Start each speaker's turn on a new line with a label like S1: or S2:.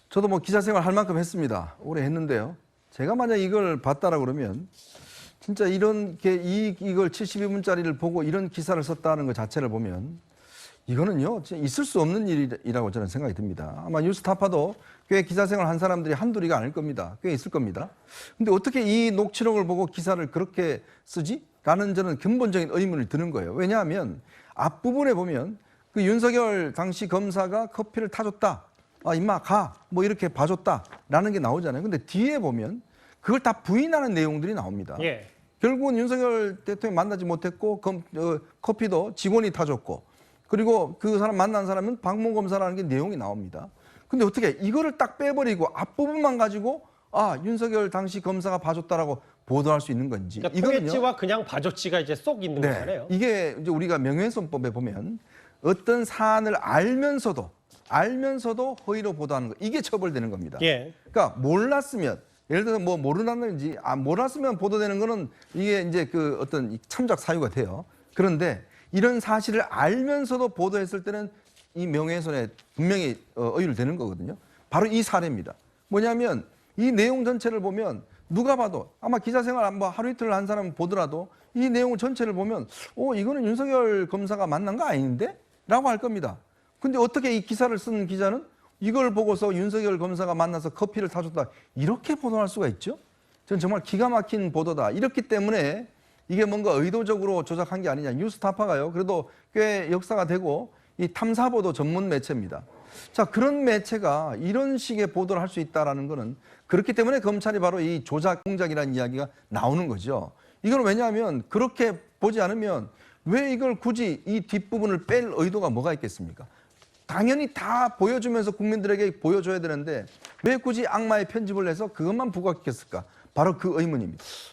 S1: 저도 뭐 기자 생활 할 만큼 했습니다. 오래 했는데요. 제가 만약 이걸 봤다라 그러면 진짜 이런 게 이걸 72분짜리를 보고 이런 기사를 썼다는 것 자체를 보면 이거는요, 진짜 있을 수 없는 일이라고 저는 생각이 듭니다. 아마 뉴스타파도 꽤 기자 생활 한 사람들이 한둘이가 아닐 겁니다. 꽤 있을 겁니다. 근데 어떻게 이 녹취록을 보고 기사를 그렇게 쓰지? 라는 저는 근본적인 의문을 드는 거예요. 왜냐하면 앞부분에 보면 그 윤석열 당시 검사가 커피를 타줬다. 아, 임마, 가. 뭐 이렇게 봐줬다. 라는 게 나오잖아요. 근데 뒤에 보면 그걸 다 부인하는 내용들이 나옵니다.
S2: 예.
S1: 결국은 윤석열 대통령 만나지 못했고, 커피도 직원이 타줬고, 그리고 그 사람 만난 사람은 박모 검사라는 게 내용이 나옵니다. 근데 어떻게 이거를 딱 빼버리고 앞부분만 가지고 아, 윤석열 당시 검사가 봐줬다라고 보도할 수 있는 건지.
S2: 그러니까 통했지와 그냥 봐줬지가 이제 쏙 있는 거잖아요.
S1: 이게 이제 우리가 명예훼손법에 보면 어떤 사안을 알면서도 허위로 보도하는 거, 이게 처벌되는 겁니다.
S2: 예.
S1: 그러니까 몰랐으면, 예를 들어서 뭐 모르는지 몰랐으면 보도되는 거는 이게 이제 그 어떤 참작 사유가 돼요. 그런데 이런 사실을 알면서도 보도했을 때는 이 명예훼손에 분명히 의율되는 거거든요. 바로 이 사례입니다. 뭐냐면 이 내용 전체를 보면 누가 봐도 아마 기자 생활 뭐 하루 이틀 한 사람 보더라도 이 내용 전체를 보면 이거는 윤석열 검사가 만난 거 아닌데? 라고 할 겁니다. 근데 어떻게 이 기사를 쓴 기자는 이걸 보고서 윤석열 검사가 만나서 커피를 타줬다, 이렇게 보도할 수가 있죠? 저는 정말 기가 막힌 보도다. 이렇기 때문에 이게 뭔가 의도적으로 조작한 게 아니냐. 뉴스타파가요, 그래도 꽤 역사가 되고 이 탐사보도 전문 매체입니다. 자, 그런 매체가 이런 식의 보도를 할 수 있다는 거는 그렇기 때문에 검찰이 바로 이 조작 공작이라는 이야기가 나오는 거죠. 이건 왜냐하면 그렇게 보지 않으면 왜 이걸 굳이 이 뒷부분을 뺄 의도가 뭐가 있겠습니까? 당연히 다 보여주면서 국민들에게 보여줘야 되는데 왜 굳이 악마의 편집을 해서 그것만 부각시켰을까? 바로 그 의문입니다.